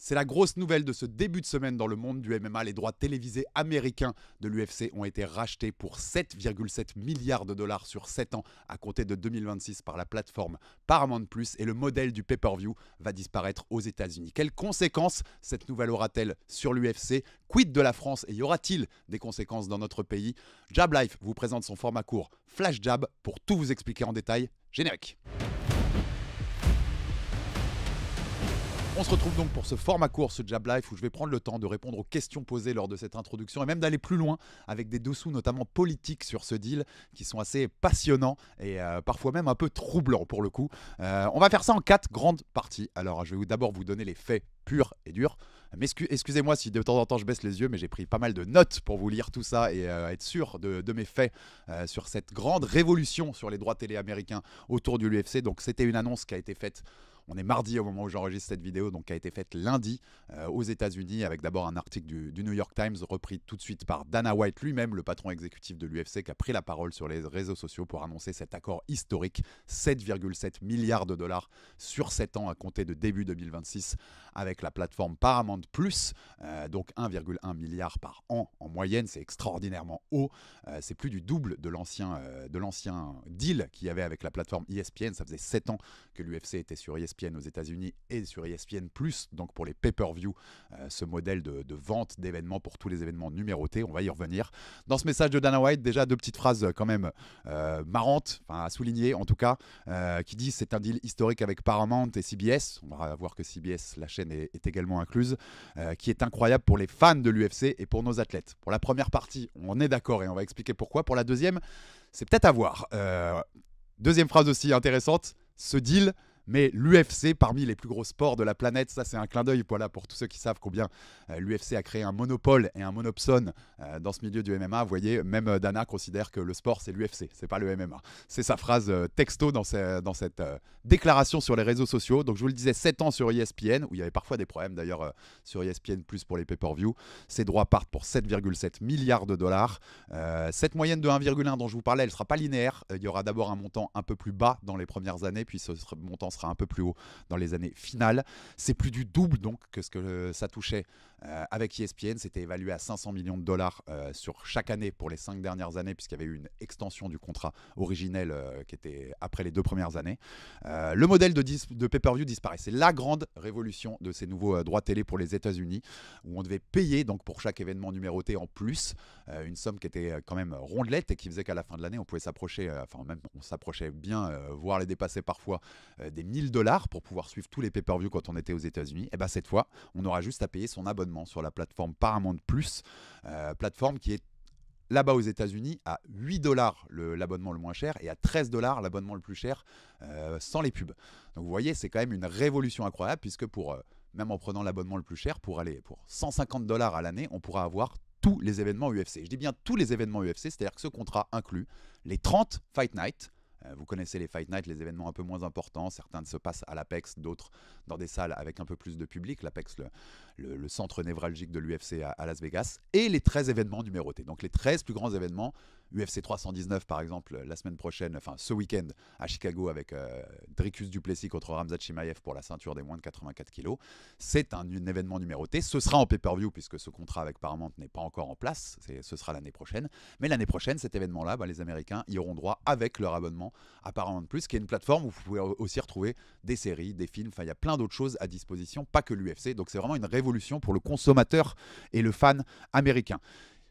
C'est la grosse nouvelle de ce début de semaine dans le monde du MMA. Les droits télévisés américains de l'UFC ont été rachetés pour 7,7 milliards de dollars sur 7 ans à compter de 2026 par la plateforme Paramount+, et le modèle du pay-per-view va disparaître aux États-Unis. Quelles conséquences cette nouvelle aura-t-elle sur l'UFC? Quid de la France et y aura-t-il des conséquences dans notre pays? Jab Life vous présente son format court Flash Jab pour tout vous expliquer en détail. Générique. On se retrouve donc pour ce format court, ce Jab Life, où je vais prendre le temps de répondre aux questions posées lors de cette introduction et même d'aller plus loin avec des dessous notamment politiques sur ce deal qui sont assez passionnants et parfois même un peu troublants pour le coup. On va faire ça en 4 grandes parties. Alors je vais d'abord vous donner les faits purs et durs. Mais excusez-moi si de temps en temps je baisse les yeux, mais j'ai pris pas mal de notes pour vous lire tout ça et être sûr de mes faits sur cette grande révolution sur les droits télé américains autour du l'UFC. Donc c'était une annonce qui a été faite. On est mardi au moment où j'enregistre cette vidéo, donc qui a été faite lundi aux États-Unis, avec d'abord un article du New York Times repris tout de suite par Dana White lui-même, le patron exécutif de l'UFC, qui a pris la parole sur les réseaux sociaux pour annoncer cet accord historique, 7,7 milliards de dollars sur 7 ans à compter de début 2026 avec la plateforme Paramount+, donc 1,1 milliard par an en moyenne, c'est extraordinairement haut, c'est plus du double de l'ancien deal qu'il y avait avec la plateforme ESPN. Ça faisait 7 ans que l'UFC était sur ESPN aux États-Unis et sur ESPN+, donc pour les pay-per-view, ce modèle de vente d'événements pour tous les événements numérotés. On va y revenir. Dans ce message de Dana White, déjà 2 petites phrases quand même marrantes, à souligner en tout cas, qui disent c'est un deal historique avec Paramount et CBS. On va voir que CBS, la chaîne, est également incluse, qui est incroyable pour les fans de l'UFC et pour nos athlètes. Pour la première partie, on est d'accord et on va expliquer pourquoi. Pour la deuxième, c'est peut-être à voir. Deuxième phrase aussi intéressante, ce deal met l'UFC parmi les plus gros sports de la planète. Ça, c'est un clin d'œil pour tous ceux qui savent combien l'UFC a créé un monopole et un monopsone dans ce milieu du MMA. Vous voyez, même Dana considère que le sport, c'est l'UFC, c'est pas le MMA. C'est sa phrase texto dans cette déclaration sur les réseaux sociaux. Donc, je vous le disais, 7 ans sur ESPN, où il y avait parfois des problèmes d'ailleurs sur ESPN+, pour les pay-per-view. Ces droits partent pour 7,7 milliards de dollars. Cette moyenne de 1,1 dont je vous parlais, elle ne sera pas linéaire. Il y aura d'abord un montant un peu plus bas dans les premières années, puis ce montant sera un peu plus haut dans les années finales. C'est plus du double donc que ce que ça touchait avec ESPN. C'était évalué à 500 millions de dollars sur chaque année pour les 5 dernières années, puisqu'il y avait eu une extension du contrat originel qui était après les 2 premières années. Le modèle de pay-per-view disparaît. C'est la grande révolution de ces nouveaux droits télé pour les États-Unis, où on devait payer donc pour chaque événement numéroté en plus une somme qui était quand même rondelette et qui faisait qu'à la fin de l'année on pouvait s'approcher, même on s'approchait bien, voire les dépasser parfois, des 1000 dollars pour pouvoir suivre tous les pay-per-view quand on était aux États-Unis. Et bien cette fois, on aura juste à payer son abonnement sur la plateforme Paramount+, plateforme qui est là-bas aux États-Unis à 8 dollars l'abonnement le moins cher et à 13 dollars l'abonnement le plus cher sans les pubs. Donc vous voyez, c'est quand même une révolution incroyable, puisque même en prenant l'abonnement le plus cher, pour 150 dollars à l'année, on pourra avoir tous les événements UFC. Je dis bien tous les événements UFC, c'est-à-dire que ce contrat inclut les 30 Fight Night. Vous connaissez les Fight Night, les événements un peu moins importants. Certains se passent à l'Apex, d'autres dans des salles avec un peu plus de public. L'Apex, le centre névralgique de l'UFC à Las Vegas. Et les 13 événements numérotés. Donc les 13 plus grands événements. UFC 319 par exemple la semaine prochaine, ce week-end à Chicago avec Dricus du Plessis contre Khamzat Chimaev pour la ceinture des moins de 84 kg. C'est un événement numéroté. Ce sera en pay-per-view puisque ce contrat avec Paramount n'est pas encore en place. Ce sera l'année prochaine. Mais l'année prochaine, cet événement-là, les Américains y auront droit avec leur abonnement à Paramount+, qui est une plateforme où vous pouvez aussi retrouver des séries, des films. Il y a plein d'autres choses à disposition, pas que l'UFC. Donc c'est vraiment une révolution pour le consommateur et le fan américain.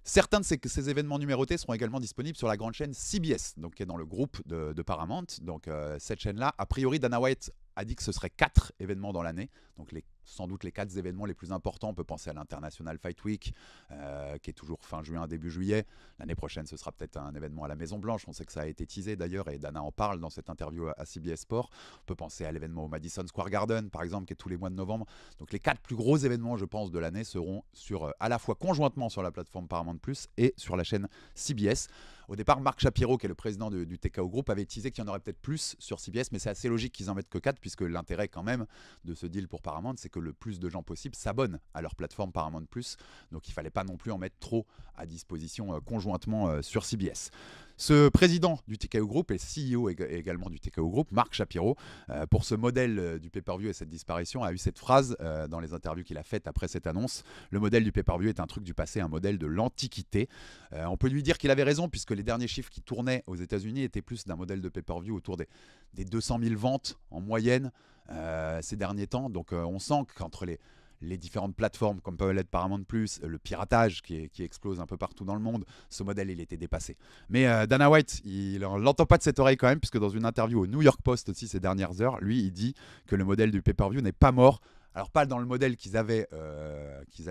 Certains de ces événements numérotés seront également disponibles sur la grande chaîne CBS, donc qui est dans le groupe de Paramount. Donc cette chaîne-là, a priori, Dana White a dit que ce serait 4 événements dans l'année. Donc sans doute les 4 événements les plus importants. On peut penser à l'International Fight Week, qui est toujours fin juin, début juillet. L'année prochaine, ce sera peut-être un événement à la Maison Blanche. On sait que ça a été teasé d'ailleurs, et Dana en parle dans cette interview à CBS Sport. On peut penser à l'événement au Madison Square Garden, par exemple, qui est tous les mois de novembre. Donc les 4 plus gros événements, je pense, de l'année seront à la fois conjointement sur la plateforme Paramount+, et sur la chaîne CBS. Au départ, Marc Shapiro, qui est le président du TKO Group, avait teasé qu'il y en aurait peut-être plus sur CBS, mais c'est assez logique qu'ils en mettent que 4, puisque l'intérêt quand même de ce deal pour Paramount, c'est que le plus de gens possible s'abonnent à leur plateforme Paramount+. Donc il ne fallait pas non plus en mettre trop à disposition conjointement sur CBS. Ce président du TKO Group et CEO également du TKO Group, Mark Shapiro, pour ce modèle du pay-per-view et cette disparition, a eu cette phrase dans les interviews qu'il a faites après cette annonce. Le modèle du pay-per-view est un truc du passé, un modèle de l'antiquité. On peut lui dire qu'il avait raison, puisque les derniers chiffres qui tournaient aux États-Unis étaient plus d'un modèle de pay-per-view autour des 200 000 ventes en moyenne ces derniers temps. Donc on sent qu'entre les différentes plateformes comme peuvent l'être Paramount+, le piratage qui explose un peu partout dans le monde, ce modèle il était dépassé. Mais Dana White, il l'entend pas de cette oreille quand même, puisque dans une interview au New York Post aussi ces dernières heures, lui il dit que le modèle du pay-per-view n'est pas mort. Alors pas dans le modèle qu'ils avaient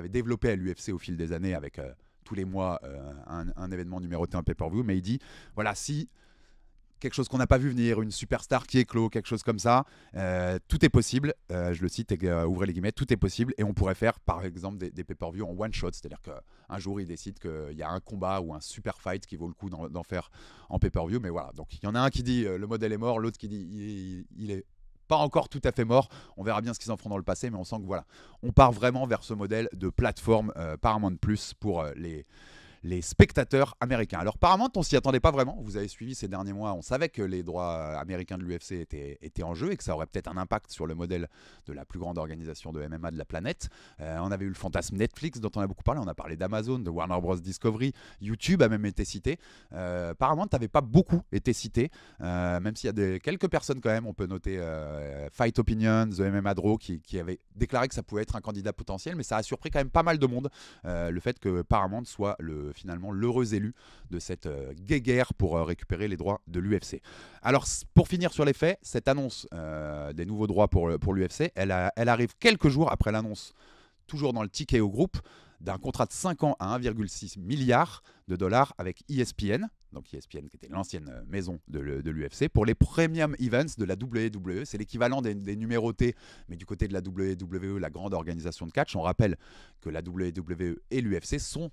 développé à l'UFC au fil des années avec tous les mois un événement numéroté, un pay-per-view, mais il dit voilà, si quelque chose qu'on n'a pas vu venir, une superstar qui éclot, quelque chose comme ça, tout est possible, je le cite, ouvrez les guillemets, tout est possible, et on pourrait faire par exemple des pay-per-view en one shot, c'est-à-dire qu'un jour il décide qu'il y a un combat ou un super fight qui vaut le coup d'en faire en pay-per-view, mais voilà, donc il y en a un qui dit le modèle est mort, l'autre qui dit il est pas encore tout à fait mort, on verra bien ce qu'ils en feront dans le passé, mais on sent que voilà, on part vraiment vers ce modèle de plateforme Paramount Plus pour les spectateurs américains. Alors Paramount, on s'y attendait pas vraiment. Vous avez suivi ces derniers mois, on savait que les droits américains de l'UFC étaient en jeu et que ça aurait peut-être un impact sur le modèle de la plus grande organisation de MMA de la planète. On avait eu le fantasme Netflix dont on a beaucoup parlé, on a parlé d'Amazon, de Warner Bros Discovery, YouTube a même été cité. Paramount n'avait pas beaucoup été cité, même s'il y a quelques personnes quand même, on peut noter Fight Opinion, The MMA Draw qui avait déclaré que ça pouvait être un candidat potentiel, mais ça a surpris quand même pas mal de monde, le fait que Paramount soit finalement l'heureux élu de cette guéguerre pour récupérer les droits de l'UFC. Alors pour finir sur les faits, cette annonce des nouveaux droits pour l'UFC, elle arrive quelques jours après l'annonce, toujours dans le TKO Group, d'un contrat de 5 ans à 1,6 milliard de dollars avec ESPN, donc ESPN qui était l'ancienne maison de l'UFC, pour les premium events de la WWE. C'est l'équivalent des numérotés, mais du côté de la WWE, la grande organisation de catch. On rappelle que la WWE et l'UFC sont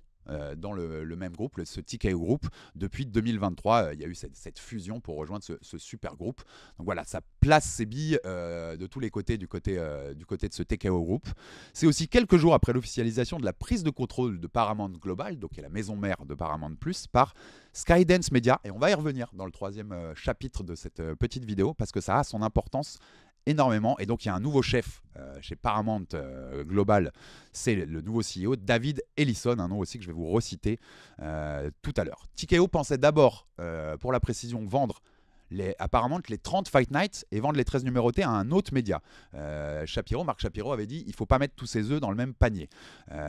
dans le même groupe, ce TKO Group. Depuis 2023, il y a eu cette fusion pour rejoindre ce super groupe. Donc voilà, ça place ses billes de tous les côtés du côté de ce TKO Group. C'est aussi quelques jours après l'officialisation de la prise de contrôle de Paramount Global, donc qui est la maison mère de Paramount+, par Skydance Media. Et on va y revenir dans le troisième chapitre de cette petite vidéo, parce que ça a son importance énormément. Et donc il y a un nouveau chef chez Paramount Global, c'est le nouveau CEO David Ellison, un nom aussi que je vais vous reciter tout à l'heure. TKO pensait d'abord, pour la précision, vendre apparemment les 30 Fight Nights et vendre les 13 numérotés à un autre média. Mark Shapiro avait dit il ne faut pas mettre tous ses œufs dans le même panier.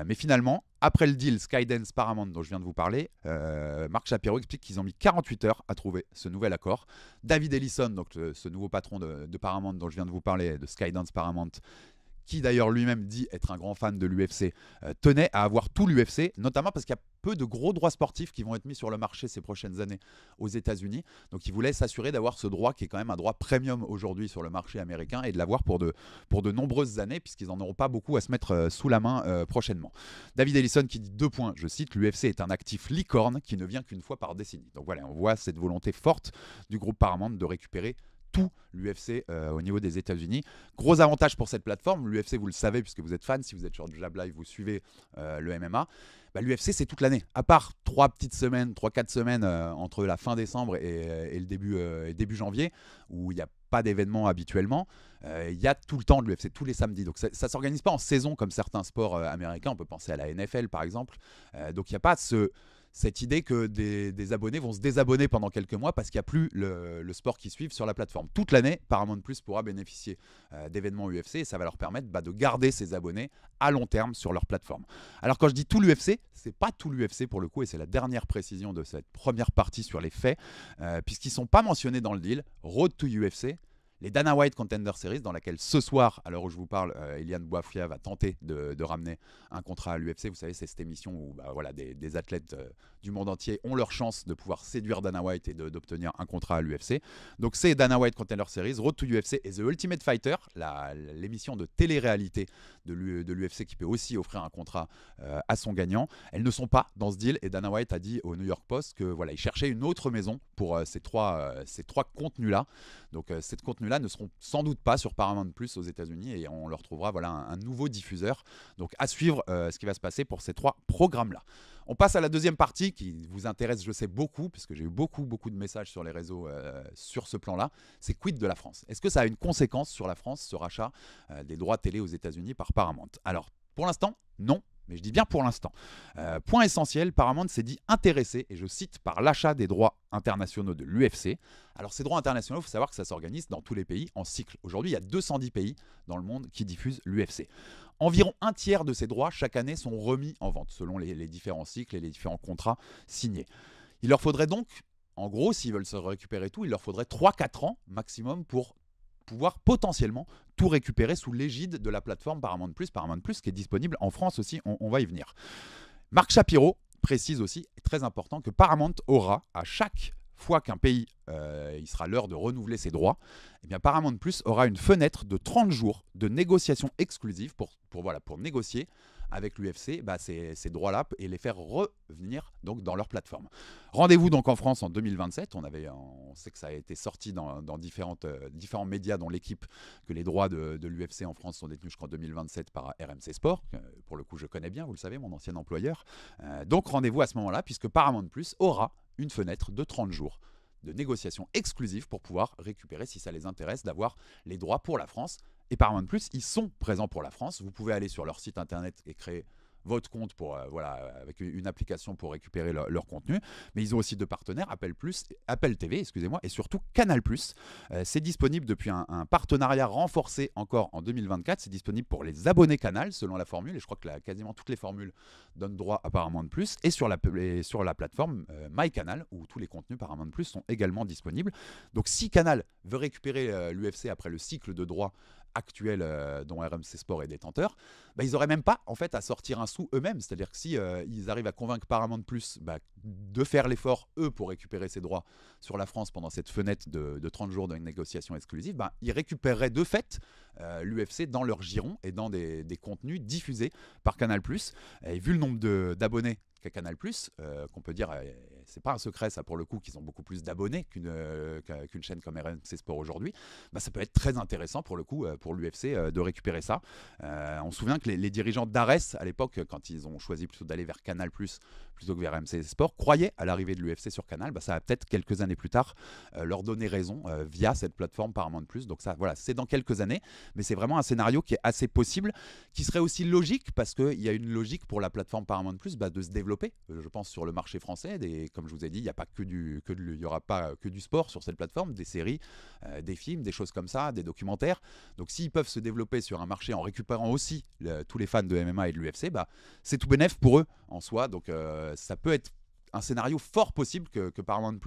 Mais finalement, après le deal Skydance Paramount dont je viens de vous parler, Mark Shapiro explique qu'ils ont mis 48 heures à trouver ce nouvel accord. David Ellison, donc ce nouveau patron de Paramount dont je viens de vous parler, de Skydance Paramount, qui d'ailleurs lui-même dit être un grand fan de l'UFC, tenait à avoir tout l'UFC, notamment parce qu'il y a peu de gros droits sportifs qui vont être mis sur le marché ces prochaines années aux États-Unis. Donc il voulait s'assurer d'avoir ce droit qui est quand même un droit premium aujourd'hui sur le marché américain et de l'avoir pour de nombreuses années, puisqu'ils n'en auront pas beaucoup à se mettre sous la main prochainement. David Ellison qui dit 2 points, je cite, l'UFC est un actif licorne qui ne vient qu'une fois par décennie. Donc voilà, on voit cette volonté forte du groupe Paramount de récupérer tout l'UFC au niveau des États-Unis. Gros avantage pour cette plateforme, l'UFC vous le savez puisque vous êtes fan, si vous êtes sur Jab Live, vous suivez le MMA. L'UFC c'est toute l'année, à part 3-4 semaines entre la fin décembre et le début janvier où il n'y a pas d'événement habituellement, il y a tout le temps de l'UFC, tous les samedis. Donc ça ne s'organise pas en saison comme certains sports américains, on peut penser à la NFL par exemple. Donc il n'y a pas cette idée que des abonnés vont se désabonner pendant quelques mois parce qu'il n'y a plus le sport qui suit sur la plateforme. Toute l'année, Paramount Plus pourra bénéficier d'événements UFC et ça va leur permettre de garder ses abonnés à long terme sur leur plateforme. Alors quand je dis tout l'UFC, c'est pas tout l'UFC pour le coup et c'est la dernière précision de cette première partie sur les faits, puisqu'ils ne sont pas mentionnés dans le deal. Road to UFC, les Dana White Contender Series, dans laquelle ce soir, à l'heure où je vous parle, Eliane Boafria va tenter de ramener un contrat à l'UFC. Vous savez, c'est cette émission où des athlètes du monde entier ont leur chance de pouvoir séduire Dana White et d'obtenir un contrat à l'UFC. Donc c'est Dana White Contender Series, Road to UFC et The Ultimate Fighter, l'émission de télé-réalité de l'UFC qui peut aussi offrir un contrat à son gagnant. Elles ne sont pas dans ce deal et Dana White a dit au New York Post que il cherchait une autre maison pour ces trois contenus-là. Donc cette contenu contenus-là ne seront sans doute pas sur Paramount Plus aux États-Unis et on leur trouvera voilà, un nouveau diffuseur. Donc à suivre ce qui va se passer pour ces 3 programmes-là. On passe à la deuxième partie qui vous intéresse, je sais, beaucoup, puisque j'ai eu beaucoup de messages sur les réseaux sur ce plan-là. C'est quid de la France? Est-ce que ça a une conséquence sur la France, ce rachat des droits télé aux États-Unis par Paramount? Alors, pour l'instant, non. Mais je dis bien pour l'instant. Point essentiel, Paramount s'est dit intéressé, et je cite, par l'achat des droits internationaux de l'UFC. Alors ces droits internationaux, il faut savoir que ça s'organise dans tous les pays en cycle. Aujourd'hui, il y a 210 pays dans le monde qui diffusent l'UFC. Environ un tiers de ces droits, chaque année, sont remis en vente, selon les différents cycles et les différents contrats signés. Il leur faudrait donc, en gros, s'ils veulent se récupérer tout, il leur faudrait 3-4 ans maximum pour pouvoir potentiellement tout récupérer sous l'égide de la plateforme Paramount+, qui est disponible en France aussi, on va y venir. Marc Shapiro précise aussi, très important, que Paramount aura, à chaque fois qu'un pays, il sera l'heure de renouveler ses droits, eh bien Paramount+ aura une fenêtre de 30 jours de négociation exclusive pour négocier avec l'UFC ces droits-là et les faire revenir donc dans leur plateforme. Rendez-vous donc en France en 2027. On sait que ça a été sorti dans différents médias, dont l'équipe, que les droits de l'UFC en France sont détenus jusqu'en 2027 par RMC Sport. Pour le coup, je connais bien, vous le savez, mon ancien employeur. Donc rendez-vous à ce moment-là, puisque Paramount+ aura une fenêtre de 30 jours de négociation exclusive pour pouvoir récupérer, si ça les intéresse, d'avoir les droits pour la France. Et Paramount+, ils sont présents pour la France. Vous pouvez aller sur leur site internet et créer votre compte avec une application pour récupérer leur contenu. Mais ils ont aussi 2 partenaires, Apple TV, et surtout Canal+. C'est disponible depuis un partenariat renforcé encore en 2024. C'est disponible pour les abonnés Canal, selon la formule. Et je crois que quasiment toutes les formules donnent droit à Paramount+. Et sur la plateforme MyCanal, où tous les contenus Paramount+ sont également disponibles. Donc si Canal veut récupérer l'UFC après le cycle de droits actuel dont RMC Sport est détenteur, ils n'auraient même pas en fait à sortir un sou eux-mêmes. C'est-à-dire que si ils arrivent à convaincre Paramount+, de faire l'effort eux pour récupérer ses droits sur la France pendant cette fenêtre de 30 jours de négociation exclusive, ils récupéreraient de fait l'UFC dans leur giron et dans des contenus diffusés par Canal+. Et vu le nombre d'abonnés qu'a Canal+, qu'on peut dire, c'est pas un secret ça pour le coup, qu'ils ont beaucoup plus d'abonnés qu'une chaîne comme RMC Sport aujourd'hui, ça peut être très intéressant pour le coup pour l'UFC de récupérer ça. On se souvient que les dirigeants d'Ares à l'époque, quand ils ont choisi plutôt d'aller vers Canal+, plutôt que vers RMC Sport, croyaient à l'arrivée de l'UFC sur Canal. Ça va peut-être quelques années plus tard leur donner raison via cette plateforme Paramount+. Donc ça, voilà, c'est dans quelques années, mais c'est vraiment un scénario qui est assez possible, qui serait aussi logique parce qu'il y a une logique pour la plateforme Paramount+, de se développer, je pense, sur le marché français. Comme je vous ai dit, il n'y aura pas que du sport sur cette plateforme, des séries, des films, des choses comme ça, des documentaires. Donc s'ils peuvent se développer sur un marché en récupérant aussi tous les fans de MMA et de l'UFC, c'est tout bénef pour eux en soi. Donc ça peut être un scénario fort possible que Paramount+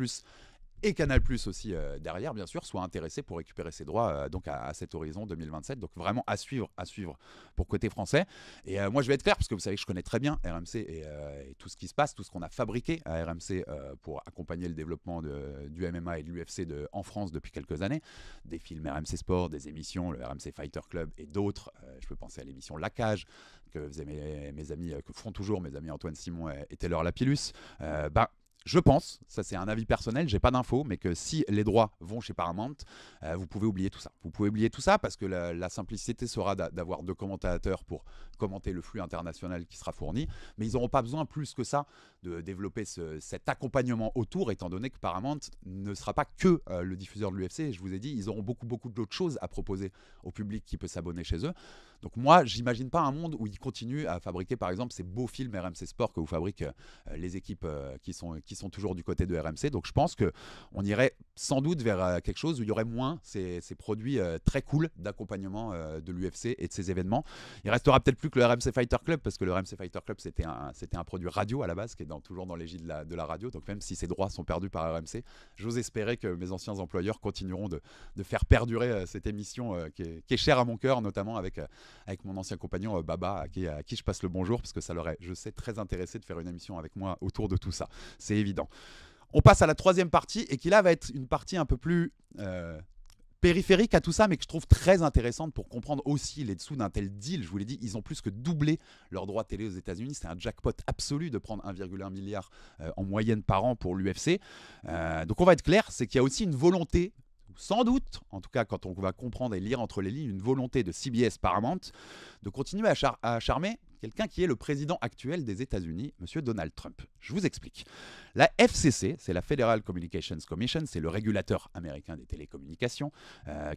et Canal+ aussi derrière, bien sûr, soient intéressés pour récupérer ces droits donc à cet horizon 2027. Donc vraiment à suivre pour côté français. Et moi, je vais être clair, parce que vous savez que je connais très bien RMC et tout ce qui se passe, tout ce qu'on a fabriqué à RMC pour accompagner le développement du MMA et de l'UFC en France depuis quelques années. Des films RMC Sport, des émissions, le RMC Fighter Club et d'autres. Je peux penser à l'émission La Cage, que faisaient mes amis, que font toujours mes amis Antoine Simon et Taylor Lapillus. Je pense, ça c'est un avis personnel, j'ai pas d'infos, mais que si les droits vont chez Paramount, vous pouvez oublier tout ça. Vous pouvez oublier tout ça parce que la simplicité sera d'avoir 2 commentateurs pour commenter le flux international qui sera fourni, mais ils n'auront pas besoin plus que ça de développer cet accompagnement autour, étant donné que Paramount ne sera pas que le diffuseur de l'UFC. Je vous ai dit, ils auront beaucoup d'autres choses à proposer au public qui peut s'abonner chez eux. Donc moi, j'imagine pas un monde où ils continuent à fabriquer par exemple ces beaux films RMC Sport que vous fabriquent les équipes qui sont toujours du côté de RMC. Donc je pense qu'on irait sans doute vers quelque chose où il y aurait moins ces produits très cool d'accompagnement de l'UFC et de ces événements. Il restera peut-être plus que le RMC Fighter Club, parce que le RMC Fighter Club c'était un produit radio à la base qui est toujours dans l'égide de la radio. Donc même si ces droits sont perdus par RMC, j'ose espérer que mes anciens employeurs continueront de faire perdurer cette émission qui est chère à mon cœur, notamment avec mon ancien compagnon Baba, à qui je passe le bonjour, parce que ça leur est, je sais, très intéressé de faire une émission avec moi autour de tout ça. C'est évident. On passe à la 3e partie, et qui là va être une partie un peu plus périphérique à tout ça, mais que je trouve très intéressante pour comprendre aussi les dessous d'un tel deal. Je vous l'ai dit, ils ont plus que doublé leurs droits télé aux États-Unis. C'est un jackpot absolu de prendre 1,1 milliard en moyenne par an pour l'UFC. Donc on va être clair, c'est qu'il y a aussi une volonté sans doute, en tout cas quand on va comprendre et lire entre les lignes, une volonté de CBS Paramount de continuer à charmer quelqu'un qui est le président actuel des États-Unis, M. Donald Trump. Je vous explique. La FCC, c'est la Federal Communications Commission, c'est le régulateur américain des télécommunications,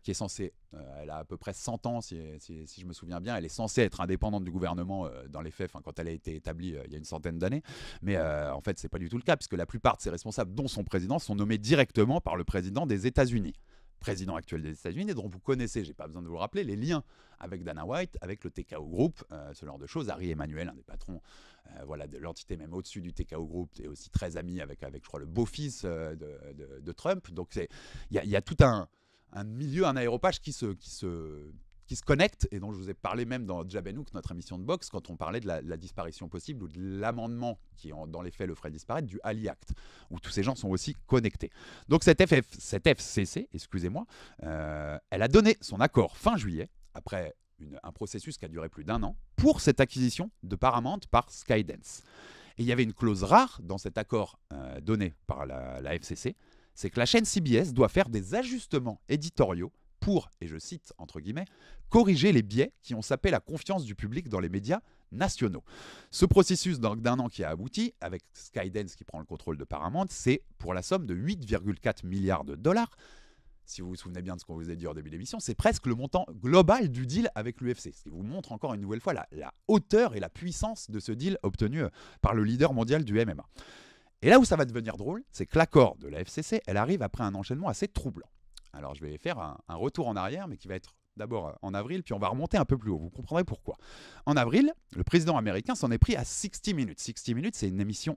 qui est censé, elle a à peu près 100 ans, si je me souviens bien, elle est censée être indépendante du gouvernement dans les faits, quand elle a été établie il y a une centaine d'années, mais en fait, c'est pas du tout le cas, puisque la plupart de ses responsables, dont son président, sont nommés directement par le président des États-Unis. Président actuel des États-Unis, dont vous connaissez, j'ai pas besoin de vous le rappeler, les liens avec Dana White, avec le TKO Group, ce genre de choses. Harry Emanuel, un des patrons de l'entité même au-dessus du TKO Group, est aussi très ami avec je crois, le beau-fils de Trump. Donc il y a tout un milieu, un aéropage qui se connectent et dont je vous ai parlé même dans Jab & Hook, notre émission de boxe, quand on parlait de la disparition possible ou de l'amendement qui, dans les faits, le ferait disparaître, du Ali Act, où tous ces gens sont aussi connectés. Donc cette FCC, excusez-moi, elle a donné son accord fin juillet, après un processus qui a duré plus d'1 an, pour cette acquisition de Paramount par Skydance. Et il y avait une clause rare dans cet accord donné par la FCC, c'est que la chaîne CBS doit faire des ajustements éditoriaux pour, et je cite entre guillemets, corriger les biais qui ont sapé la confiance du public dans les médias nationaux. Ce processus d'1 an qui a abouti, avec Skydance qui prend le contrôle de Paramount, c'est pour la somme de 8,4 milliards de dollars. Si vous vous souvenez bien de ce qu'on vous a dit en début d'émission, c'est presque le montant global du deal avec l'UFC. Ce qui vous montre encore une nouvelle fois la hauteur et la puissance de ce deal obtenu par le leader mondial du MMA. Et là où ça va devenir drôle, c'est que l'accord de la FCC, elle arrive après un enchaînement assez troublant. Alors je vais faire un retour en arrière, mais qui va être d'abord en avril, puis on va remonter un peu plus haut. Vous comprendrez pourquoi. En avril, le président américain s'en est pris à 60 Minutes. 60 Minutes, c'est une émission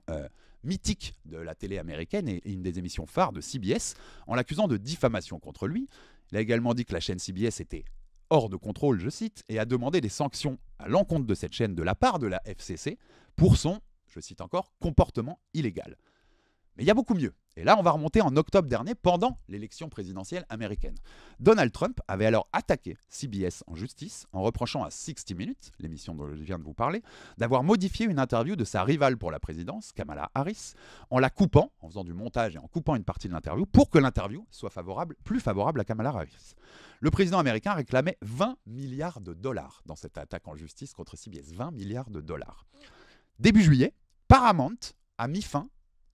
mythique de la télé américaine et une des émissions phares de CBS, en l'accusant de diffamation contre lui. Il a également dit que la chaîne CBS était hors de contrôle, je cite, et a demandé des sanctions à l'encontre de cette chaîne de la part de la FCC pour son, je cite encore, comportement illégal. Mais il y a beaucoup mieux. Et là, on va remonter en octobre dernier, pendant l'élection présidentielle américaine. Donald Trump avait alors attaqué CBS en justice en reprochant à 60 Minutes, l'émission dont je viens de vous parler, d'avoir modifié une interview de sa rivale pour la présidence, Kamala Harris, en la coupant, en faisant du montage et en coupant une partie de l'interview, pour que l'interview soit plus favorable à Kamala Harris. Le président américain réclamait 20 milliards de dollars dans cette attaque en justice contre CBS. 20 milliards de dollars. Début juillet, Paramount a mis fin,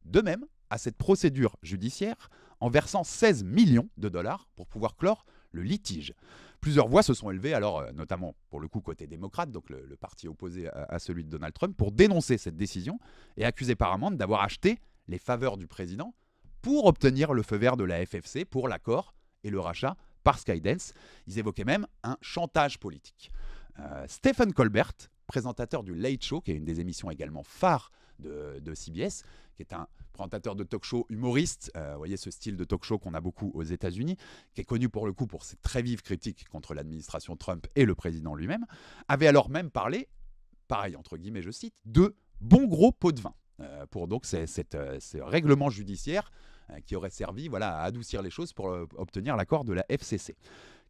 de même, à cette procédure judiciaire en versant 16 millions de dollars pour pouvoir clore le litige. Plusieurs voix se sont élevées, alors notamment pour le coup côté démocrate, donc le parti opposé à celui de Donald Trump, pour dénoncer cette décision et accuser Paramount d'avoir acheté les faveurs du président pour obtenir le feu vert de la FFC pour l'accord et le rachat par Skydance. Ils évoquaient même un chantage politique. Stephen Colbert, présentateur du Late Show, qui est une des émissions également phares de CBS, qui est un présentateur de talk-show humoriste, vous voyez ce style de talk-show qu'on a beaucoup aux États-Unis, qui est connu pour le coup pour ses très vives critiques contre l'administration Trump et le président lui-même, avait alors même parlé, pareil entre guillemets je cite, de bon gros pot de vin, pour donc ce règlement judiciaire qui aurait servi à adoucir les choses pour obtenir l'accord de la FCC.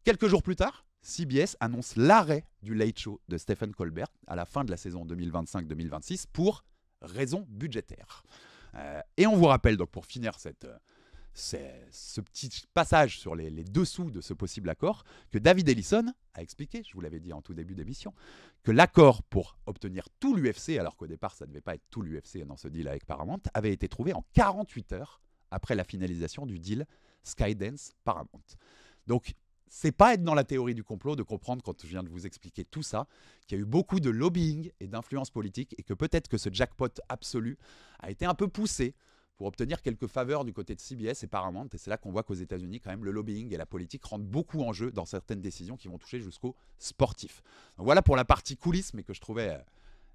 Quelques jours plus tard, CBS annonce l'arrêt du Late Show de Stephen Colbert à la fin de la saison 2025-2026 pour raisons budgétaires. Et on vous rappelle, donc pour finir ce petit passage sur les dessous de ce possible accord, que David Ellison a expliqué, je vous l'avais dit en tout début d'émission, que l'accord pour obtenir tout l'UFC, alors qu'au départ ça ne devait pas être tout l'UFC dans ce deal avec Paramount, avait été trouvé en 48 heures après la finalisation du deal Skydance-Paramount. Donc, c'est pas être dans la théorie du complot de comprendre, quand je viens de vous expliquer tout ça, qu'il y a eu beaucoup de lobbying et d'influence politique et que peut-être que ce jackpot absolu a été un peu poussé pour obtenir quelques faveurs du côté de CBS et Paramount. Et c'est là qu'on voit qu'aux États-Unis, quand même, le lobbying et la politique rentrent beaucoup en jeu dans certaines décisions qui vont toucher jusqu'aux sportifs. Donc voilà pour la partie coulisses, mais que je trouvais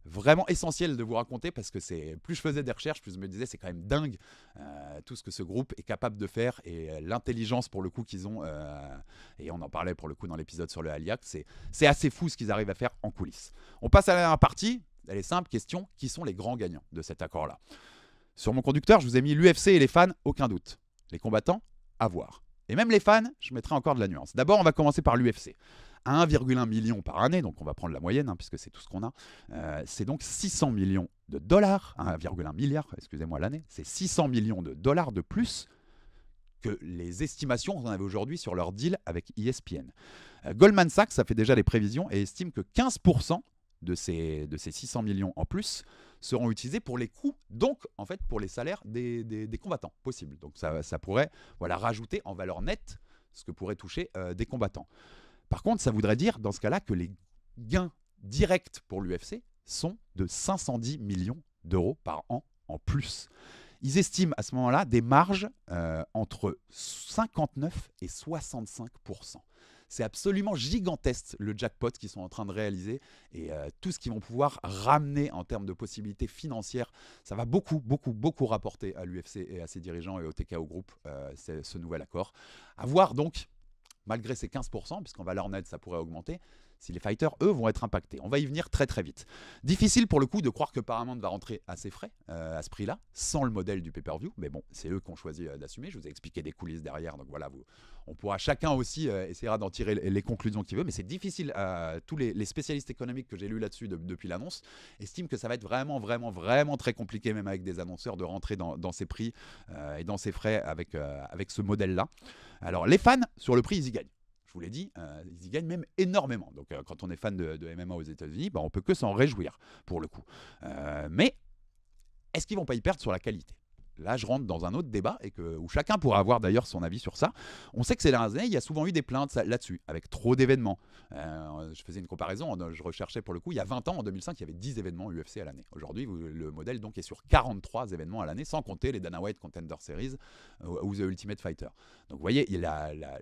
vraiment essentiel de vous raconter, parce que plus je faisais des recherches, plus je me disais c'est quand même dingue tout ce que ce groupe est capable de faire et l'intelligence pour le coup qu'ils ont, et on en parlait pour le coup dans l'épisode sur le Aliac, c'est assez fou ce qu'ils arrivent à faire en coulisses. On passe à la dernière partie, elle est simple, question, qui sont les grands gagnants de cet accord-là? Sur mon conducteur, je vous ai mis l'UFC et les fans, aucun doute. Les combattants, à voir. Et même les fans, je mettrai encore de la nuance. D'abord, on va commencer par l'UFC. 1,1 million par année, donc on va prendre la moyenne, puisque c'est tout ce qu'on a. C'est donc 600 millions de dollars, 1,1 milliard, excusez-moi, l'année. C'est 600 millions de dollars de plus que les estimations qu'on avait aujourd'hui sur leur deal avec ESPN. Goldman Sachs, ça fait déjà des prévisions et estime que 15% de ces 600 millions en plus seront utilisés pour les coûts, donc en fait pour les salaires des combattants possibles. Donc ça pourrait rajouter en valeur nette ce que pourraient toucher des combattants. Par contre, ça voudrait dire dans ce cas-là que les gains directs pour l'UFC sont de 510 millions d'euros par an en plus. Ils estiment à ce moment-là des marges entre 59 et 65%. C'est absolument gigantesque le jackpot qu'ils sont en train de réaliser et tout ce qu'ils vont pouvoir ramener en termes de possibilités financières. Ça va beaucoup rapporter à l'UFC et à ses dirigeants et au TKO Group ce nouvel accord. À voir donc, malgré ces 15%, puisqu'en valeur nette ça pourrait augmenter, si les fighters, eux, vont être impactés. On va y venir très vite. Difficile pour le coup de croire que Paramount va rentrer à ses frais, à ce prix-là, sans le modèle du pay-per-view. Mais bon, c'est eux qui ont choisi d'assumer. Je vous ai expliqué des coulisses derrière. Donc voilà, on pourra chacun aussi essaiera d'en tirer les conclusions qu'il veut. Mais c'est difficile. Tous les spécialistes économiques que j'ai lus là-dessus depuis l'annonce estiment que ça va être vraiment très compliqué, même avec des annonceurs, de rentrer dans ces prix et dans ces frais avec ce modèle-là. Alors les fans, sur le prix, ils y gagnent. Je vous l'ai dit, ils y gagnent même énormément. Donc quand on est fan de MMA aux États-Unis, on peut que s'en réjouir pour le coup. Mais est-ce qu'ils vont pas y perdre sur la qualité ? Là, je rentre dans un autre débat où chacun pourra avoir d'ailleurs son avis sur ça. On sait que ces dernières années, il y a souvent eu des plaintes là-dessus, avec trop d'événements. Je faisais une comparaison, je recherchais pour le coup, il y a 20 ans, en 2005, il y avait 10 événements UFC à l'année. Aujourd'hui, le modèle donc est sur 43 événements à l'année, sans compter les Dana White Contender Series ou The Ultimate Fighter. Donc vous voyez,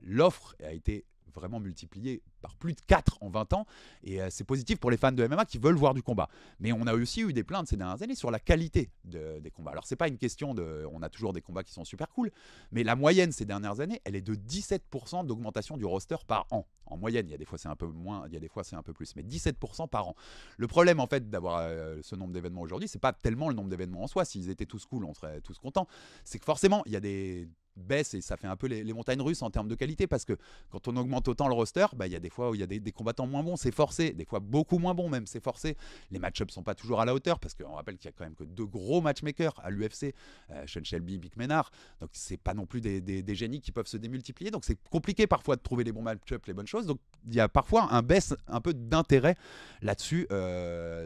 l'offre a été vraiment multiplié par plus de 4 en 20 ans et c'est positif pour les fans de MMA qui veulent voir du combat. Mais on a aussi eu des plaintes ces dernières années sur la qualité des combats. Alors c'est pas une question on a toujours des combats qui sont super cool, mais la moyenne ces dernières années, elle est de 17% d'augmentation du roster par an. En moyenne, il y a des fois c'est un peu moins, il y a des fois c'est un peu plus, mais 17% par an. Le problème en fait d'avoir ce nombre d'événements aujourd'hui, c'est pas tellement le nombre d'événements en soi. S'ils étaient tous cool, on serait tous contents. C'est que forcément, il y a des baisse et ça fait un peu les montagnes russes en termes de qualité parce que quand on augmente autant le roster, il y a des fois où il y a des combattants moins bons, c'est forcé, des fois beaucoup moins bons même, c'est forcé. Les match-ups sont pas toujours à la hauteur parce qu'on rappelle qu'il y a quand même que 2 gros matchmakers à l'UFC, Sean Shelby, Mick Maynard, donc c'est pas non plus des génies qui peuvent se démultiplier, donc c'est compliqué parfois de trouver les bons match-ups, les bonnes choses, donc il y a parfois un baisse un peu d'intérêt là-dessus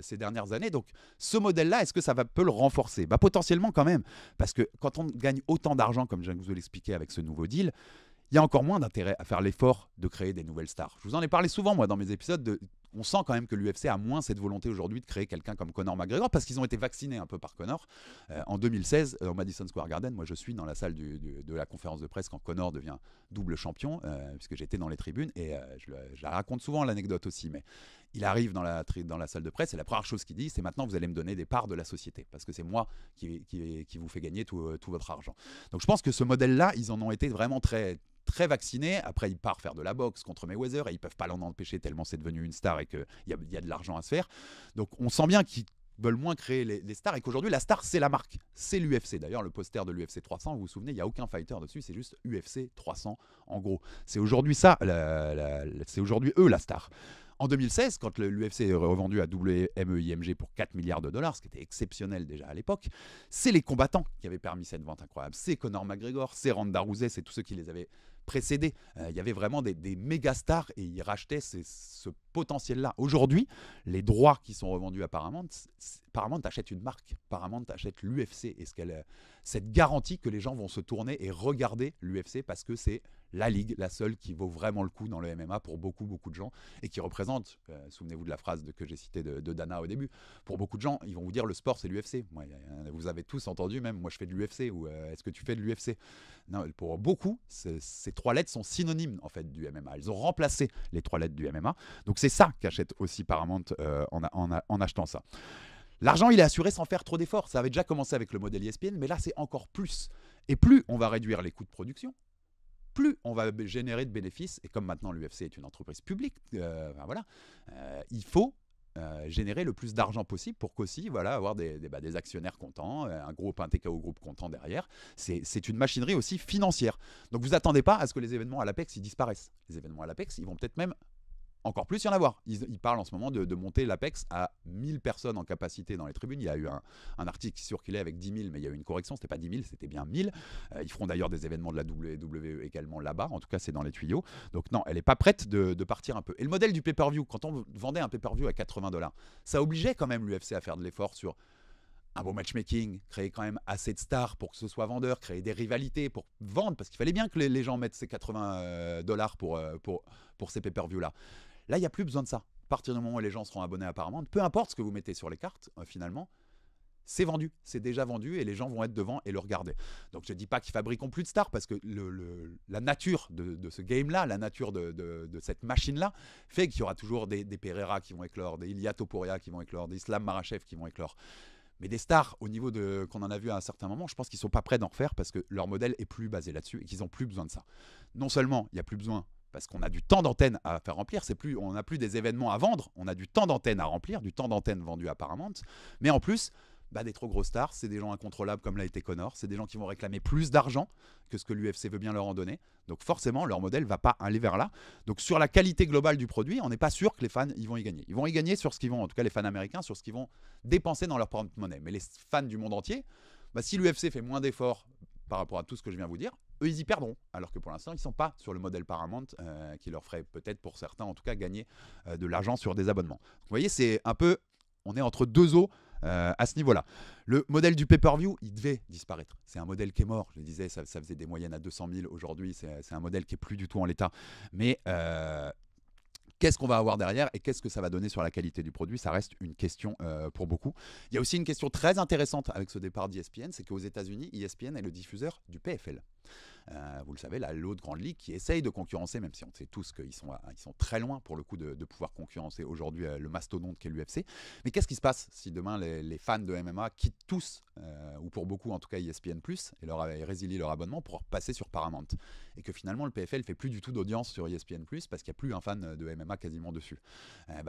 ces dernières années. Donc ce modèle-là, est-ce que ça peut le renforcer ? Potentiellement quand même, parce que quand on gagne autant d'argent comme je vous l'ai expliqué avec ce nouveau deal, il y a encore moins d'intérêt à faire l'effort de créer des nouvelles stars. Je vous en ai parlé souvent, moi, dans mes épisodes. On sent quand même que l'UFC a moins cette volonté aujourd'hui de créer quelqu'un comme Conor McGregor parce qu'ils ont été vaccinés un peu par Conor. En 2016, au Madison Square Garden, moi je suis dans la salle de la conférence de presse quand Conor devient double champion, puisque j'étais dans les tribunes et je la raconte souvent l'anecdote aussi, mais il arrive dans la salle de presse et la première chose qu'il dit, c'est maintenant vous allez me donner des parts de la société parce que c'est moi qui vous fait gagner tout votre argent. Donc je pense que ce modèle-là, ils en ont été vraiment très vacciné. Après, il part faire de la boxe contre Mayweather et ils peuvent pas l'en empêcher tellement c'est devenu une star et qu'il y a de l'argent à se faire. Donc, on sent bien qu'ils veulent moins créer les stars et qu'aujourd'hui, la star, c'est la marque. C'est l'UFC. D'ailleurs, le poster de l'UFC 300, vous vous souvenez, il n'y a aucun fighter dessus, c'est juste UFC 300 en gros. C'est aujourd'hui ça, c'est aujourd'hui eux la star. En 2016, quand l'UFC est revendu à WME-IMG pour 4 milliards de dollars, ce qui était exceptionnel déjà à l'époque, c'est les combattants qui avaient permis cette vente incroyable. C'est Conor McGregor, c'est Ronda Rousey, c'est tous ceux qui les avaient précédés. Il y avait vraiment des méga stars et ils rachetaient ce potentiel-là. Aujourd'hui, les droits qui sont revendus à Paramount achète une marque. Paramount achète l'UFC. Et cette garantie que les gens vont se tourner et regarder l'UFC parce que c'est la ligue, la seule qui vaut vraiment le coup dans le MMA pour beaucoup de gens et qui représente, souvenez-vous de la phrase que j'ai citée de Dana au début, pour beaucoup de gens, ils vont vous dire le sport c'est l'UFC. Vous avez tous entendu même, moi je fais de l'UFC ou est-ce que tu fais de l'UFC ? Non, pour beaucoup, ces 3 lettres sont synonymes en fait du MMA. Elles ont remplacé les 3 lettres du MMA. Donc c'est ça qu'achète aussi Paramount en achetant ça. L'argent, il est assuré sans faire trop d'efforts. Ça avait déjà commencé avec le modèle ESPN, mais là, c'est encore plus. Et plus on va réduire les coûts de production, plus on va générer de bénéfices. Et comme maintenant l'UFC est une entreprise publique, il faut générer le plus d'argent possible pour qu'aussi avoir des actionnaires contents, un TKO Group content derrière. C'est une machinerie aussi financière. Donc vous attendez pas à ce que les événements à l'Apex ils disparaissent. Les événements à l'Apex, ils vont peut-être même encore plus y en avoir. Ils parlent en ce moment de monter l'Apex à 1000 personnes en capacité dans les tribunes. Il y a eu un article qui circulait avec 10 000, mais il y a eu une correction, c'était pas 10 000, c'était bien 1000. Ils feront d'ailleurs des événements de la WWE également là-bas, en tout cas c'est dans les tuyaux. Donc non, elle n'est pas prête de partir un peu. Et le modèle du pay-per-view, quand on vendait un pay-per-view à $80, ça obligeait quand même l'UFC à faire de l'effort sur un beau matchmaking, créer quand même assez de stars pour que ce soit vendeur, créer des rivalités pour vendre, parce qu'il fallait bien que les gens mettent ces $80 pour ces pay-per-view là. Là, il n'y a plus besoin de ça. À partir du moment où les gens seront abonnés à Paramount, peu importe ce que vous mettez sur les cartes, finalement, c'est vendu, c'est déjà vendu et les gens vont être devant et le regarder. Donc je ne dis pas qu'ils fabriqueront plus de stars parce que la nature de ce game-là, la nature de cette machine-là, fait qu'il y aura toujours des Pereira qui vont éclore, des Ilia Topuria qui vont éclore, des Islam Makhachev qui vont éclore. Mais des stars, au niveau qu'on en a vu à un certain moment, je pense qu'ils ne sont pas prêts d'en refaire parce que leur modèle est plus basé là-dessus et qu'ils n'ont plus besoin de ça. Non seulement il n'y a plus besoin parce qu'on a du temps d'antenne à faire remplir, on n'a plus des événements à vendre, on a du temps d'antenne à remplir, du temps d'antenne vendu à Paramount, mais en plus, des trop gros stars, c'est des gens incontrôlables comme l'a été Conor, c'est des gens qui vont réclamer plus d'argent que ce que l'UFC veut bien leur en donner, donc forcément leur modèle ne va pas aller vers là. Donc sur la qualité globale du produit, on n'est pas sûr que les fans ils vont y gagner. Ils vont y gagner sur ce qu'ils vont, en tout cas les fans américains, sur ce qu'ils vont dépenser dans leur propre monnaie. Mais les fans du monde entier, si l'UFC fait moins d'efforts par rapport à tout ce que je viens de vous dire, eux ils y perdront, alors que pour l'instant ils ne sont pas sur le modèle Paramount qui leur ferait peut-être pour certains en tout cas gagner de l'argent sur des abonnements. Donc, vous voyez, c'est un peu, on est entre deux eaux à ce niveau-là. Le modèle du pay-per-view, il devait disparaître. C'est un modèle qui est mort. Je le disais, ça faisait des moyennes à 200 000 aujourd'hui. C'est un modèle qui est plus du tout en l'état. Mais qu'est-ce qu'on va avoir derrière et qu'est-ce que ça va donner sur la qualité du produit? Ça reste une question pour beaucoup. Il y a aussi une question très intéressante avec ce départ d'ESPN, c'est qu'aux États-Unis, ESPN est le diffuseur du PFL. Vous le savez, l'autre grande ligue qui essaye de concurrencer, même si on sait tous qu'ils sont très loin pour le coup de pouvoir concurrencer aujourd'hui le mastodonte qu'est l'UFC. Mais qu'est-ce qui se passe si demain les fans de MMA quittent tous, ou pour beaucoup en tout cas ESPN+, et résilient leur abonnement pour passer sur Paramount, et que finalement le PFL ne fait plus du tout d'audience sur ESPN+, parce qu'il n'y a plus un fan de MMA quasiment dessus.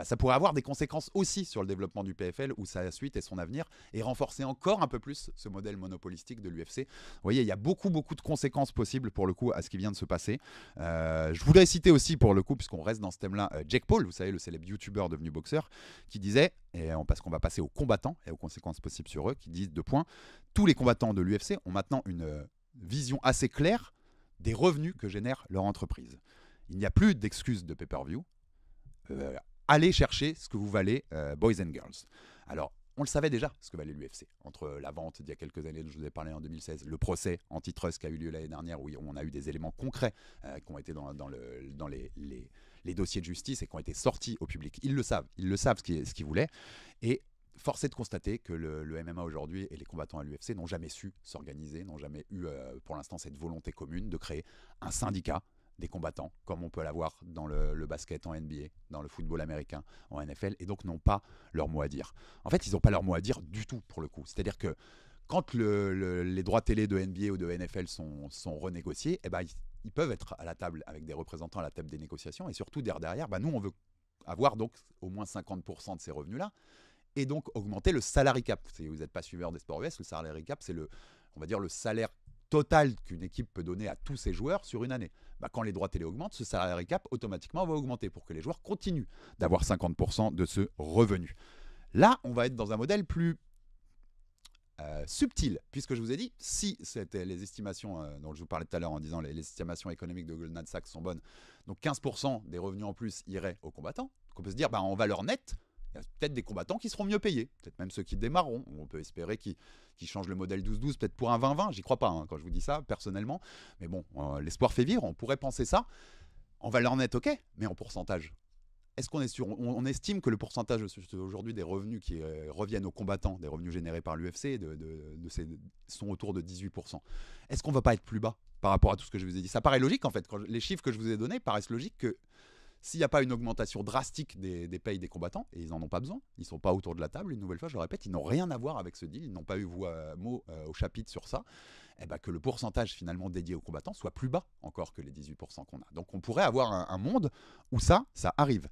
Ça pourrait avoir des conséquences aussi sur le développement du PFL ou sa suite et son avenir, et renforcer encore un peu plus ce modèle monopolistique de l'UFC. Vous voyez, il y a beaucoup de conséquences possibles pour le coup à ce qui vient de se passer. Je voudrais citer aussi pour le coup, puisqu'on reste dans ce thème-là, Jake Paul, vous savez, le célèbre youtubeur devenu boxeur, qui disait, parce qu'on va passer aux combattants et aux conséquences possibles sur eux, qui disent deux points, tous les combattants de l'UFC ont maintenant une vision assez claire des revenus que génère leur entreprise. Il n'y a plus d'excuses de pay-per-view. Allez chercher ce que vous valez, boys and girls. Alors, on le savait déjà, ce que valait l'UFC. Entre la vente d'il y a quelques années, dont je vous ai parlé en 2016, le procès antitrust qui a eu lieu l'année dernière, où on a eu des éléments concrets qui ont été dans les dossiers de justice et qui ont été sortis au public. Ils le savent ce qu'ils voulaient. Et force est de constater que le MMA aujourd'hui et les combattants à l'UFC n'ont jamais su s'organiser, n'ont jamais eu pour l'instant cette volonté commune de créer un syndicat des combattants, comme on peut l'avoir dans le basket en NBA, dans le football américain, en NFL, et donc n'ont pas leur mot à dire. En fait, ils n'ont pas leur mot à dire du tout, pour le coup. C'est-à-dire que quand les droits télé de NBA ou de NFL sont renégociés, ils peuvent être à la table avec des représentants à la table des négociations, et surtout derrière, nous, on veut avoir donc au moins 50% de ces revenus-là, et donc augmenter le salary cap. Si vous n'êtes pas suiveur des sports US, le salary cap, c'est on va dire le salaire total qu'une équipe peut donner à tous ses joueurs sur une année. Quand les droits télé augmentent, ce salary cap automatiquement va augmenter pour que les joueurs continuent d'avoir 50% de ce revenu. Là, on va être dans un modèle plus subtil, puisque je vous ai dit, si c'était les estimations dont je vous parlais tout à l'heure en disant les estimations économiques de Goldman Sachs sont bonnes, donc 15% des revenus en plus iraient aux combattants, donc on peut se dire en valeur nette, il y a peut-être des combattants qui seront mieux payés, peut-être même ceux qui démarreront. On peut espérer qu'ils changent le modèle 12-12, peut-être pour un 20-20. J'y crois pas quand je vous dis ça, personnellement. Mais bon, l'espoir fait vivre, on pourrait penser ça. En valeur nette, ok, mais en pourcentage. Est-ce qu'on est sûr? On estime que le pourcentage aujourd'hui des revenus qui reviennent aux combattants, des revenus générés par l'UFC, sont autour de 18%. Est-ce qu'on ne va pas être plus bas par rapport à tout ce que je vous ai dit? Ça paraît logique en fait. Les chiffres que je vous ai donnés paraissent logiques que s'il n'y a pas une augmentation drastique des payes des combattants, et ils n'en ont pas besoin, ils ne sont pas autour de la table, une nouvelle fois, je le répète, ils n'ont rien à voir avec ce deal, ils n'ont pas eu mot au chapitre sur ça, que le pourcentage finalement dédié aux combattants soit plus bas encore que les 18% qu'on a. Donc on pourrait avoir un monde où ça arrive.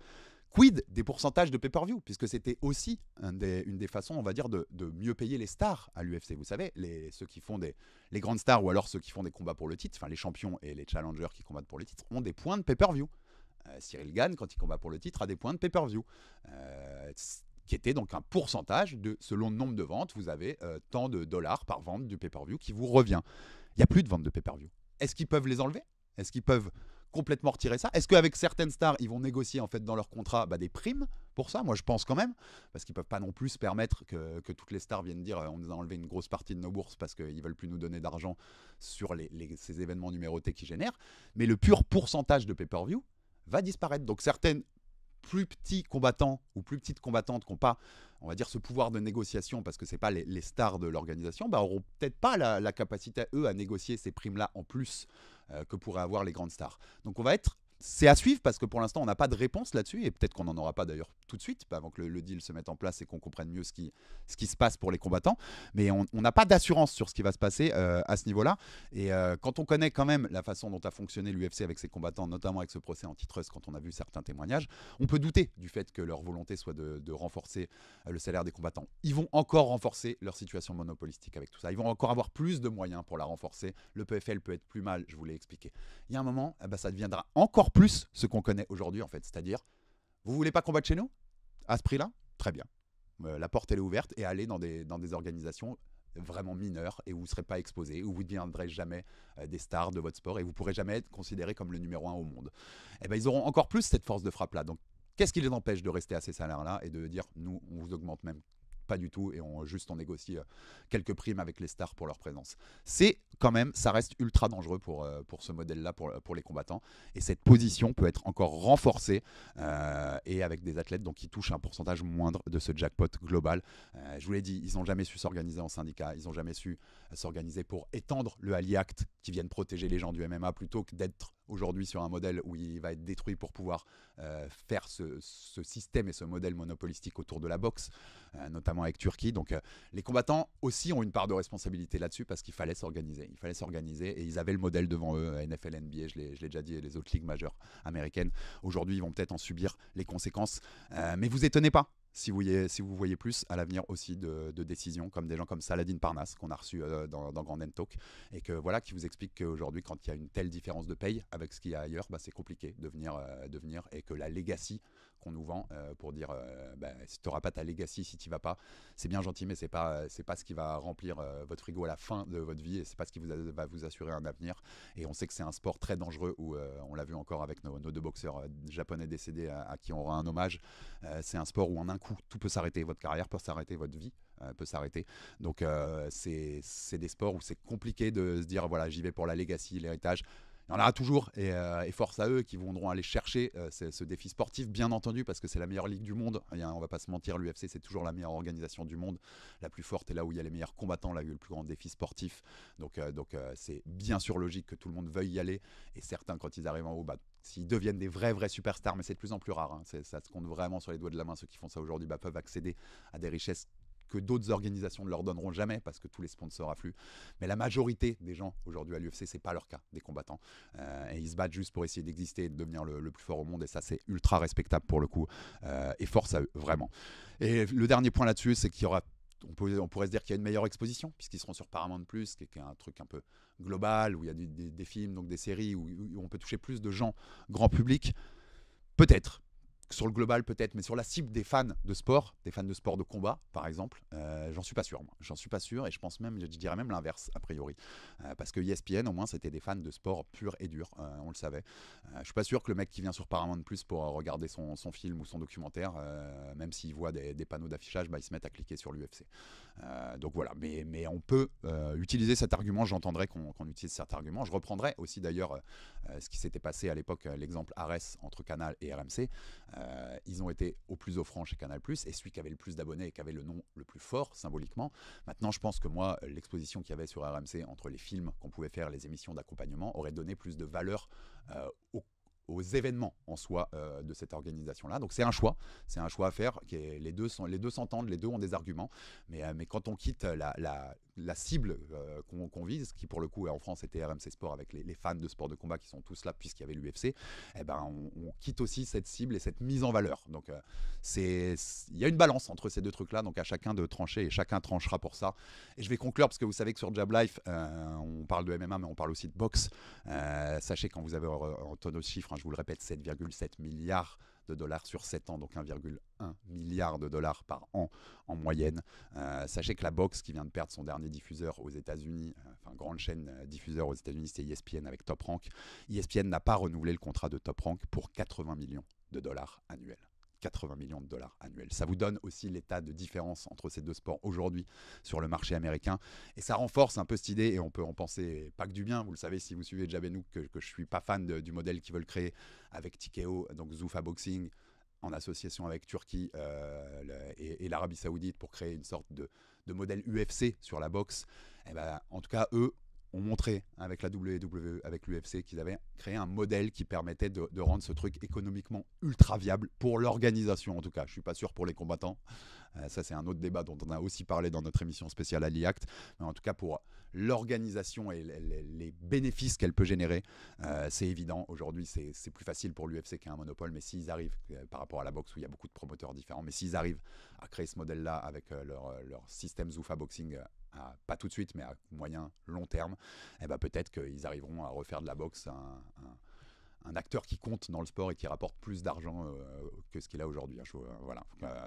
Quid des pourcentages de pay-per-view, puisque c'était aussi une des façons, on va dire, de mieux payer les stars à l'UFC. Vous savez, ceux qui font les grandes stars ou alors ceux qui font des combats pour le titre, enfin les champions et les challengers qui combattent pour les titres, ont des points de pay-per-view. Cyril Gane, quand il combat pour le titre, a des points de pay-per-view. Qui était donc un pourcentage de, selon le nombre de ventes, vous avez tant de dollars par vente du pay-per-view qui vous revient. Il n'y a plus de vente de pay-per-view. Est-ce qu'ils peuvent les enlever? Est-ce qu'ils peuvent complètement retirer ça? Est-ce qu'avec certaines stars, ils vont négocier en fait dans leur contrat des primes pour ça? Moi, je pense quand même, parce qu'ils peuvent pas non plus se permettre que toutes les stars viennent dire on nous a enlevé une grosse partie de nos bourses parce qu'ils veulent plus nous donner d'argent sur ces événements numérotés qu'ils génèrent. Mais le pur pourcentage de pay-per-view va disparaître. Donc certaines plus petits combattants ou plus petites combattantes qui n'ont pas, on va dire, ce pouvoir de négociation parce que ce n'est pas les stars de l'organisation, n'auront peut-être pas la capacité, eux, à négocier ces primes-là en plus que pourraient avoir les grandes stars. Donc c'est à suivre parce que pour l'instant, on n'a pas de réponse là-dessus et peut-être qu'on n'en aura pas d'ailleurs tout de suite avant que le deal se mette en place et qu'on comprenne mieux ce qui se passe pour les combattants. Mais on n'a pas d'assurance sur ce qui va se passer à ce niveau-là. Et quand on connaît quand même la façon dont a fonctionné l'UFC avec ses combattants, notamment avec ce procès antitrust, quand on a vu certains témoignages, on peut douter du fait que leur volonté soit de renforcer le salaire des combattants. Ils vont encore renforcer leur situation monopolistique avec tout ça. Ils vont encore avoir plus de moyens pour la renforcer. Le PFL peut être plus mal, je vous l'ai expliqué. Il y a un moment, ça deviendra encore plus ce qu'on connaît aujourd'hui en fait, c'est-à-dire vous voulez pas combattre chez nous à ce prix-là, très bien, la porte elle est ouverte et allez dans des organisations vraiment mineures et où vous ne serez pas exposés, où vous ne deviendrez jamais des stars de votre sport et vous pourrez jamais être considéré comme le numéro 1 au monde. Et ils auront encore plus cette force de frappe là. Donc qu'est-ce qui les empêche de rester à ces salaires-là et de dire nous on vous augmente même pas du tout et on négocie quelques primes avec les stars pour leur présence. C'est quand même, ça reste ultra dangereux pour ce modèle-là, pour les combattants. Et cette position peut être encore renforcée et avec des athlètes donc, qui touchent un pourcentage moindre de ce jackpot global. Je vous l'ai dit, ils n'ont jamais su s'organiser en syndicat, ils n'ont jamais su s'organiser pour étendre le Ali Act qui vienne protéger les gens du MMA plutôt que d'être aujourd'hui sur un modèle où il va être détruit pour pouvoir faire ce système et ce modèle monopolistique autour de la boxe, notamment avec Turquie. Donc les combattants aussi ont une part de responsabilité là-dessus parce qu'il fallait s'organiser. Il fallait s'organiser et ils avaient le modèle devant eux, NFL, NBA, je l'ai déjà dit, et les autres ligues majeures américaines. Aujourd'hui, ils vont peut-être en subir les conséquences. Mais vous étonnez pas si vous voyez plus à l'avenir aussi de décisions comme des gens comme Saladin Parnasse qu'on a reçu dans Grand End Talk et que voilà qui vous explique qu'aujourd'hui quand il y a une telle différence de paye avec ce qu'il y a ailleurs, c'est compliqué de venir et que la legacy qu'on nous vend pour dire si tu n'auras pas ta legacy, si tu n'y vas pas, c'est bien gentil mais c'est pas ce qui va remplir votre frigo à la fin de votre vie et c'est pas ce qui va vous assurer un avenir. Et on sait que c'est un sport très dangereux où on l'a vu encore avec nos deux boxeurs japonais décédés à qui on aura un hommage. C'est un sport où en un coup tout peut s'arrêter, votre carrière peut s'arrêter, votre vie peut s'arrêter. Donc c'est des sports où c'est compliqué de se dire voilà j'y vais pour la legacy, l'héritage. Il y en aura toujours et force à eux qui voudront aller chercher ce défi sportif, bien entendu, parce que c'est la meilleure ligue du monde. On va pas se mentir, l'UFC c'est toujours la meilleure organisation du monde, la plus forte et là où il y a les meilleurs combattants, là où il y a le plus grand défi sportif. Donc c'est bien sûr logique que tout le monde veuille y aller et certains quand ils arrivent en haut, s'ils deviennent des vrais superstars, mais c'est de plus en plus rare, hein, ça se compte vraiment sur les doigts de la main, ceux qui font ça aujourd'hui peuvent accéder à des richesses que d'autres organisations ne leur donneront jamais parce que tous les sponsors affluent. Mais la majorité des gens aujourd'hui à l'UFC, c'est pas leur cas, des combattants. Et ils se battent juste pour essayer d'exister et de devenir le plus fort au monde. Et ça, c'est ultra respectable pour le coup. Et force à eux, vraiment. Et le dernier point là-dessus, c'est qu'il y aura, on pourrait se dire qu'il y a une meilleure exposition puisqu'ils seront sur Paramount+, qui est un truc un peu global, où il y a des films, donc des séries, où on peut toucher plus de gens, grand public. Peut-être. Sur le global peut-être, mais sur la cible des fans de sport de combat par exemple, j'en suis pas sûr. J'en suis pas sûr et je pense même, je dirais même l'inverse a priori, parce que ESPN au moins c'était des fans de sport pur et dur, on le savait. Je suis pas sûr que le mec qui vient sur Paramount Plus pour regarder son film ou son documentaire, même s'il voit des panneaux d'affichage, il se met à cliquer sur l'UFC. Donc voilà, mais on peut utiliser cet argument, j'entendrai qu'on utilise cet argument. Je reprendrai aussi d'ailleurs ce qui s'était passé à l'époque, l'exemple Ares entre Canal et RMC. Ils ont été au plus offrant chez Canal+, et celui qui avait le plus d'abonnés et qui avait le nom le plus fort symboliquement. Maintenant, je pense que moi, l'exposition qu'il y avait sur RMC entre les films qu'on pouvait faire, les émissions d'accompagnement, aurait donné plus de valeur aux événements en soi de cette organisation-là. Donc c'est un choix à faire. Les deux s'entendent, les deux ont des arguments. Mais quand on quitte la cible qu'on vise, qui pour le coup en France était RMC Sport avec les fans de sport de combat qui sont tous là puisqu'il y avait l'UFC, eh ben, on quitte aussi cette cible et cette mise en valeur. Donc il y a une balance entre ces deux trucs-là, donc à chacun de trancher et chacun tranchera pour ça. Et je vais conclure parce que vous savez que sur Jab Life, on parle de MMA mais on parle aussi de boxe. Sachez quand vous avez en tonneau de chiffres, je vous le répète, 7,7 milliards de dollars sur 7 ans, donc 1,1 milliard de dollars par an en moyenne. Sachez que la boxe qui vient de perdre son dernier diffuseur aux États-Unis, grande chaîne diffuseur aux États-Unis, c'est ESPN avec Top Rank. ESPN n'a pas renouvelé le contrat de Top Rank pour 80 millions de dollars annuels. 80 millions de dollars annuels. Ça vous donne aussi l'état de différence entre ces deux sports aujourd'hui sur le marché américain. Et ça renforce un peu cette idée, et on peut en penser pas que du bien. Vous le savez, si vous suivez Jab & Hook, que je suis pas fan du modèle qu'ils veulent créer avec TKO, donc Zuffa Boxing, en association avec Turquie et l'Arabie Saoudite pour créer une sorte de modèle UFC sur la boxe. Et ben, en tout cas, eux ont montré avec la WWE, avec l'UFC, qu'ils avaient créé un modèle qui permettait de rendre ce truc économiquement ultra viable pour l'organisation en tout cas. Je ne suis pas sûr pour les combattants. Ça, c'est un autre débat dont on a aussi parlé dans notre émission spéciale Ali Act. Mais en tout cas, pour l'organisation et les bénéfices qu'elle peut générer, c'est évident. Aujourd'hui, c'est plus facile pour l'UFC qu'un monopole. Mais s'ils arrivent, par rapport à la boxe où il y a beaucoup de promoteurs différents, mais s'ils arrivent à créer ce modèle-là avec leur système Zuffa Boxing, pas tout de suite, mais à moyen, long terme, eh ben peut-être qu'ils arriveront à refaire de la boxe un acteur qui compte dans le sport et qui rapporte plus d'argent que ce qu'il a aujourd'hui. Voilà.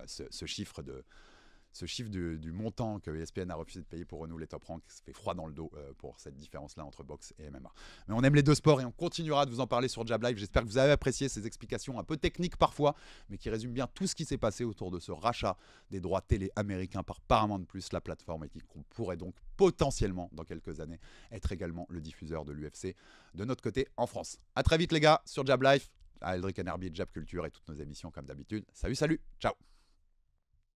Ce chiffre du montant que ESPN a refusé de payer pour renouveler Top Rank, ça fait froid dans le dos pour cette différence-là entre boxe et MMA. Mais on aime les deux sports et on continuera de vous en parler sur Jab Live. J'espère que vous avez apprécié ces explications un peu techniques parfois, mais qui résument bien tout ce qui s'est passé autour de ce rachat des droits télé américains par Paramount+, la plateforme, et qu'on pourrait donc potentiellement, dans quelques années, être également le diffuseur de l'UFC de notre côté en France. À très vite les gars sur Jab Live, à Eldrick & Herbie, Jab Culture et toutes nos émissions comme d'habitude. Salut, ciao.